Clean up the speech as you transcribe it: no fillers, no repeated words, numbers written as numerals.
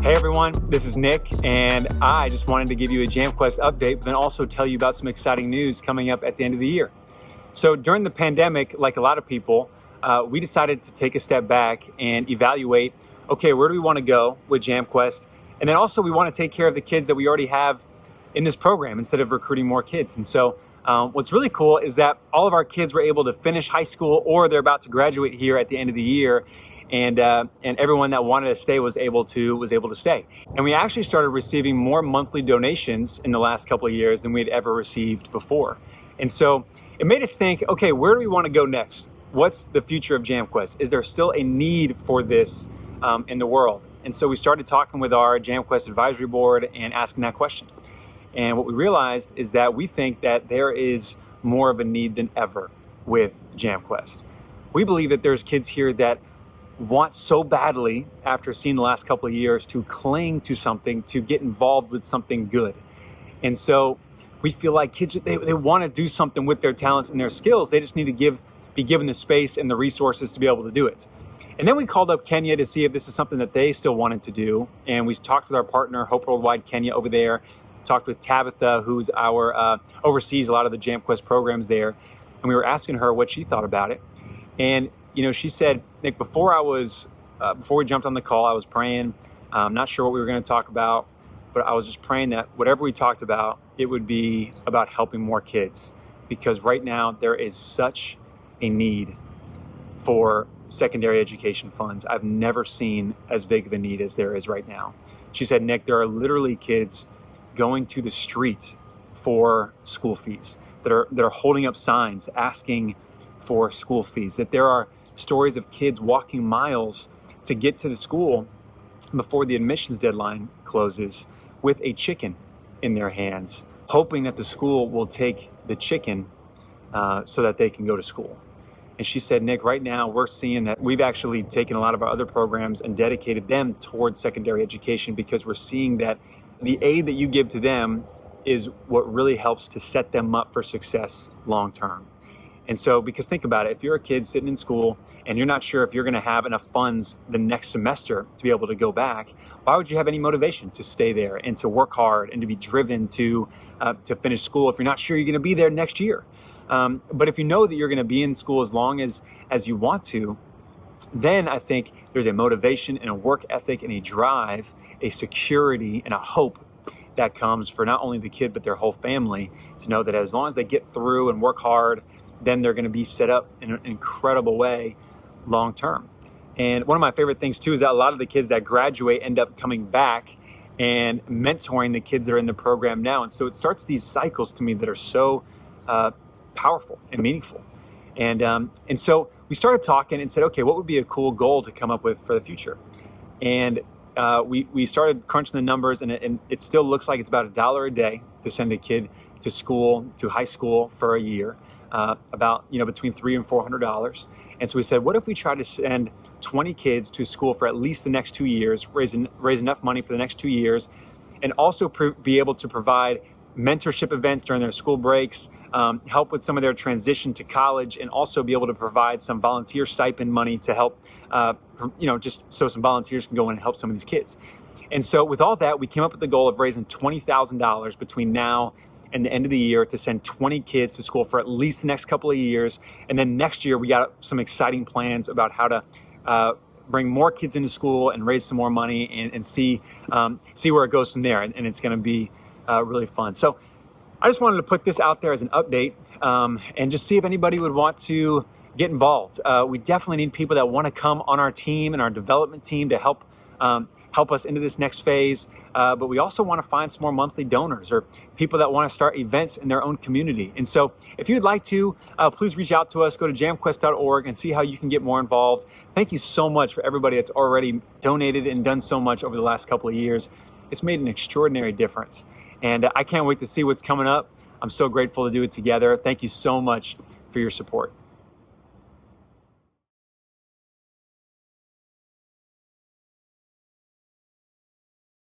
Hey everyone, this is Nick, and I just wanted to give you a JamQuest update, but then also tell you about some exciting news coming up at the end of the year. So during the pandemic, like a lot of people, we decided to take a step back and evaluate, okay, where do we want to go with JamQuest? And then also we want to take care of the kids that we already have in this program instead of recruiting more kids. And so what's really cool is that all of our kids were able to finish high school or they're about to graduate here at the end of the year. And everyone that wanted to stay was able to stay. And we actually started receiving more monthly donations in the last couple of years than we had ever received before. And so it made us think, okay, where do we want to go next? What's the future of JamQuest? Is there still a need for this in the world? And so we started talking with our JamQuest advisory board and asking that question. And what we realized is that we think that there is more of a need than ever with JamQuest. We believe that there's kids here that want so badly, after seeing the last couple of years, to cling to something, to get involved with something good. And so we feel like kids, they want to do something with their talents and their skills. They just need to be given the space and the resources to be able to do it. And then we called up Kenya to see if this is something that they still wanted to do. And we talked with our partner, Hope Worldwide Kenya, over there, talked with Tabitha, who's our oversees a lot of the JamQuest programs there. And we were asking her what she thought about it. And she said, Nick, before we jumped on the call, I was praying. I'm not sure what we were going to talk about, but I was just praying that whatever we talked about, it would be about helping more kids. Because right now there is such a need for secondary education funds. I've never seen as big of a need as there is right now. She said, Nick, there are literally kids going to the street for school fees, that are holding up signs asking for school fees, that there are stories of kids walking miles to get to the school before the admissions deadline closes with a chicken in their hands, hoping that the school will take the chicken so that they can go to school. And she said, Nick, right now we're seeing that we've actually taken a lot of our other programs and dedicated them towards secondary education because we're seeing that the aid that you give to them is what really helps to set them up for success long term. And so, because think about it, if you're a kid sitting in school and you're not sure if you're going to have enough funds the next semester to be able to go back, why would you have any motivation to stay there and to work hard and to be driven to finish school if you're not sure you're going to be there next year? But if you know that you're going to be in school as long as you want to, then I think there's a motivation and a work ethic and a drive, a security and a hope that comes for not only the kid but their whole family to know that as long as they get through and work hard, then they're going to be set up in an incredible way long term. And one of my favorite things too is that a lot of the kids that graduate end up coming back and mentoring the kids that are in the program now. And so it starts these cycles to me that are so powerful and meaningful. And so we started talking and said, okay, what would be a cool goal to come up with for the future? And we started crunching the numbers, and it still looks like it's about $1 a day to send a kid to school, to high school for a year. About between $300 and $400. And so we said, what if we try to send 20 kids to school for at least the next 2 years, raise enough money for the next 2 years, and also be able to provide mentorship events during their school breaks, help with some of their transition to college, and also be able to provide some volunteer stipend money to help, just so some volunteers can go in and help some of these kids. And so with all that, we came up with the goal of raising $20,000 between now and the end of the year to send 20 kids to school for at least the next couple of years. And then next year, we got some exciting plans about how to bring more kids into school and raise some more money and see where it goes from there. And it's going to be really fun. So I just wanted to put this out there as an update and just see if anybody would want to get involved. We definitely need people that want to come on our team and our development team to help us into this next phase. But we also want to find some more monthly donors or people that want to start events in their own community. And so if you'd like to, please reach out to us. Go to jamquest.org and see how you can get more involved. Thank you so much for everybody that's already donated and done so much over the last couple of years. It's made an extraordinary difference. And I can't wait to see what's coming up. I'm so grateful to do it together. Thank you so much for your support.